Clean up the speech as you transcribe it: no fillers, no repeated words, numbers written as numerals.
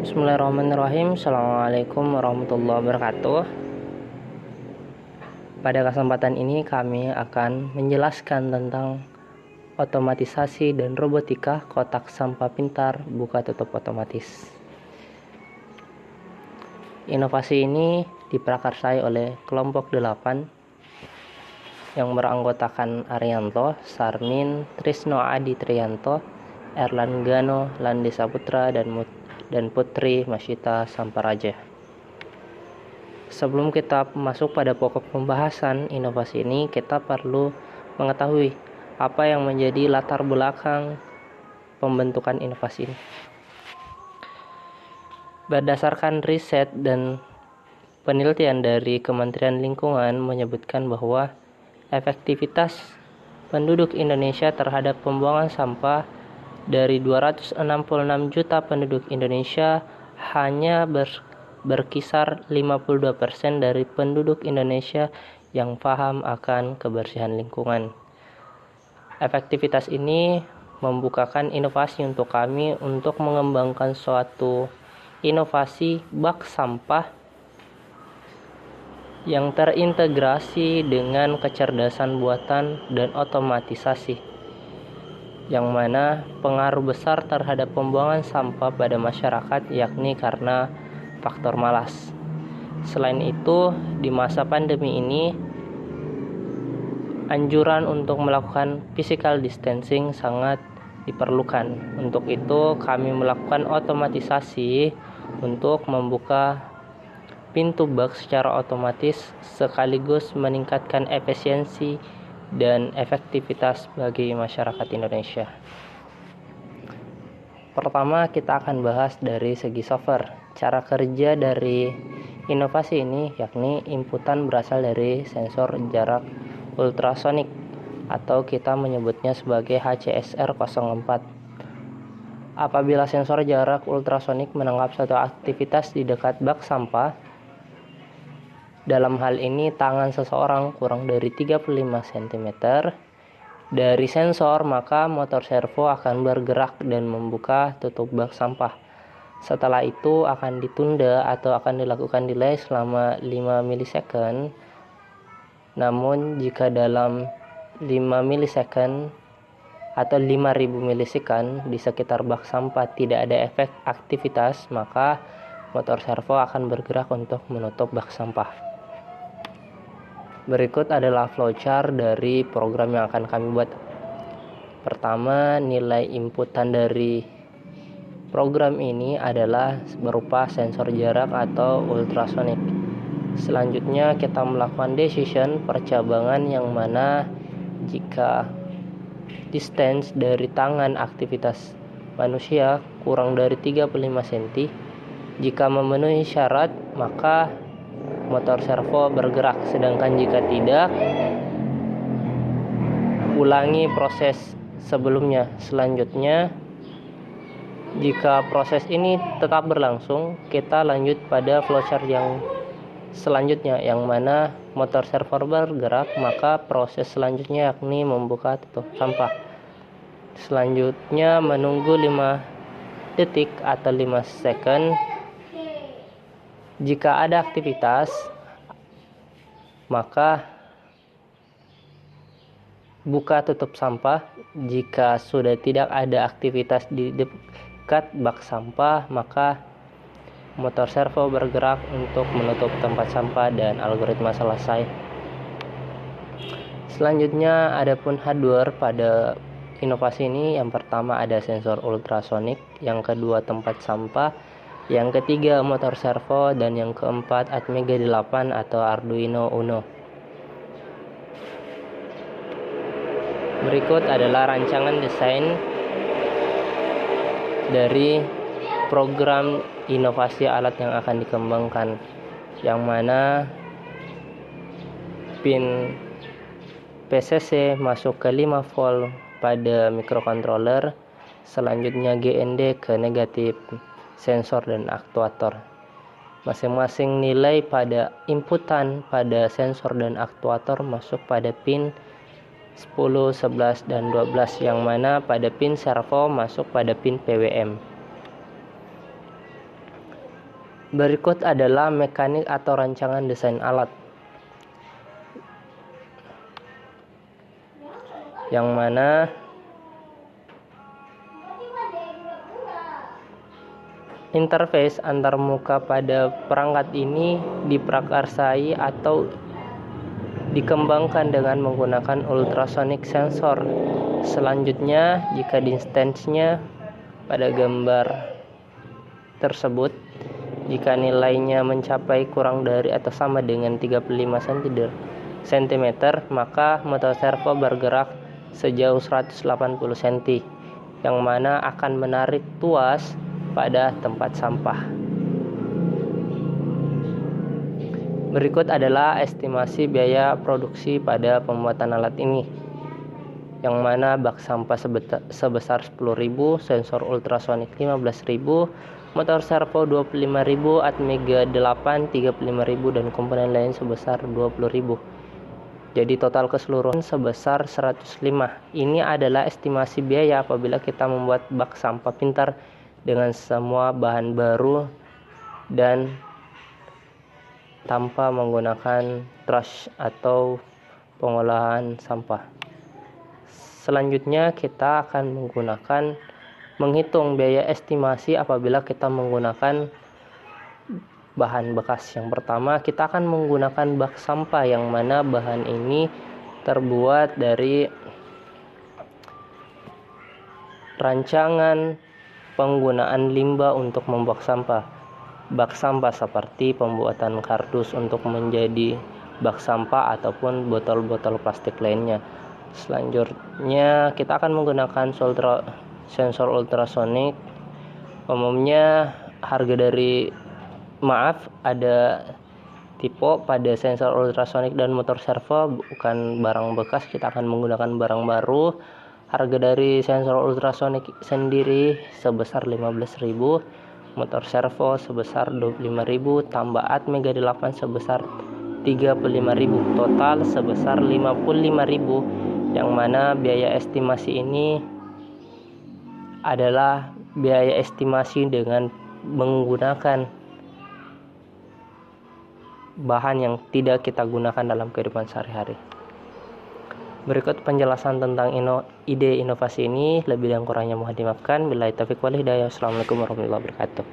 Bismillahirrahmanirrahim. Assalamualaikum warahmatullahi wabarakatuh. Pada kesempatan ini kami akan menjelaskan tentang otomatisasi dan robotika kotak sampah pintar buka tutup otomatis. Inovasi ini diprakarsai oleh kelompok 8 yang beranggotakan Arianto, Sarmin, Trisno Adi Trianto, Erlan Gano, Landi Saputra, dan Putri Masyita Samparaja. Sebelum kita masuk pada pokok pembahasan inovasi ini, kita perlu mengetahui apa yang menjadi latar belakang pembentukan inovasi ini. Berdasarkan riset dan penelitian dari Kementerian Lingkungan menyebutkan bahwa efektivitas penduduk Indonesia terhadap pembuangan sampah dari 266 juta penduduk Indonesia hanya berkisar 52% dari penduduk Indonesia yang paham akan kebersihan lingkungan. Efektivitas ini membukakan inovasi untuk kami untuk mengembangkan suatu inovasi bak sampah yang terintegrasi dengan kecerdasan buatan dan otomatisasi, yang mana pengaruh besar terhadap pembuangan sampah pada masyarakat yakni karena faktor malas. Selain itu, di masa pandemi ini, anjuran untuk melakukan physical distancing sangat diperlukan. Untuk itu, kami melakukan otomatisasi untuk membuka pintu bak secara otomatis sekaligus meningkatkan efisiensi dan efektivitas bagi masyarakat Indonesia. Pertama, kita akan bahas dari segi software. Cara kerja dari inovasi ini yakni inputan berasal dari sensor jarak ultrasonik atau kita menyebutnya sebagai HCSR04. Apabila sensor jarak ultrasonik menangkap suatu aktivitas di dekat bak sampah, dalam hal ini tangan seseorang kurang dari 35 cm dari sensor, maka motor servo akan bergerak dan membuka tutup bak sampah. Setelah itu akan ditunda atau akan dilakukan delay selama 5 milisecond. Namun jika dalam 5 milisecond atau 5000 milisecond di sekitar bak sampah tidak ada efek aktivitas, maka motor servo akan bergerak untuk menutup bak sampah. Berikut adalah flowchart dari program yang akan kami buat. Pertama, nilai inputan dari program ini adalah berupa sensor jarak atau ultrasonik. Selanjutnya kita melakukan decision percabangan yang mana jika distance dari tangan aktivitas manusia kurang dari 35 cm, jika memenuhi syarat maka motor servo bergerak, sedangkan jika tidak, ulangi proses sebelumnya. Selanjutnya, jika proses ini tetap berlangsung, kita lanjut pada flowchart yang selanjutnya, yang mana motor servo bergerak, maka proses selanjutnya yakni membuka tutup sampah. Selanjutnya menunggu 5 detik atau 5 second. Jika ada aktivitas, maka buka tutup sampah. Jika sudah tidak ada aktivitas di dekat bak sampah, maka motor servo bergerak untuk menutup tempat sampah dan algoritma selesai. Selanjutnya, adapun hardware pada inovasi ini, yang pertama ada sensor ultrasonik, yang kedua tempat sampah, yang ketiga motor servo, dan yang keempat Atmega 8 atau Arduino Uno. Berikut adalah rancangan desain dari program inovasi alat yang akan dikembangkan, yang mana pin PCC masuk ke 5 volt pada microcontroller, selanjutnya GND ke negatif sensor dan aktuator. Masing-masing nilai pada inputan pada sensor dan aktuator masuk pada pin 10, 11, dan 12, yang mana pada pin servo masuk pada pin PWM. Berikut adalah mekanik atau rancangan desain alat, yang mana interface antar muka pada perangkat ini diprakarsai atau dikembangkan dengan menggunakan ultrasonic sensor. Selanjutnya, jika distance-nya pada gambar tersebut, jika nilainya mencapai kurang dari atau sama dengan 35 cm, maka motor servo bergerak sejauh 180 cm, yang mana akan menarik tuas pada tempat sampah. Berikut adalah estimasi biaya produksi pada pembuatan alat ini, yang mana bak sampah sebesar 10.000, sensor ultrasonik 15.000, motor servo 25.000, Atmega 8 35.000, dan komponen lain sebesar 20.000. Jadi total keseluruhan sebesar 105. Ini adalah estimasi biaya apabila kita membuat bak sampah pintar dengan semua bahan baru dan tanpa menggunakan trash atau pengolahan sampah. Selanjutnya kita akan menghitung biaya estimasi apabila kita menggunakan bahan bekas. Yang pertama, kita akan menggunakan bak sampah, yang mana bahan ini terbuat dari rancangan penggunaan limbah untuk membuang sampah. Bak sampah seperti pembuatan kardus untuk menjadi bak sampah ataupun botol-botol plastik lainnya. Selanjutnya kita akan menggunakan sensor ultrasonik. Umumnya ada tipe pada sensor ultrasonik dan motor servo, bukan barang bekas, kita akan menggunakan barang baru. Harga dari sensor ultrasonik sendiri sebesar 15.000, motor servo sebesar 25.000, tambah Atmega 8 sebesar 35.000, total sebesar 55.000, yang mana biaya estimasi ini adalah biaya estimasi dengan menggunakan bahan yang tidak kita gunakan dalam kehidupan sehari-hari. Berikut penjelasan tentang ide inovasi ini, lebih dan kurangnya mohon dimaafkan. Billahi taufiq wal hidayah. Assalamualaikum warahmatullahi wabarakatuh.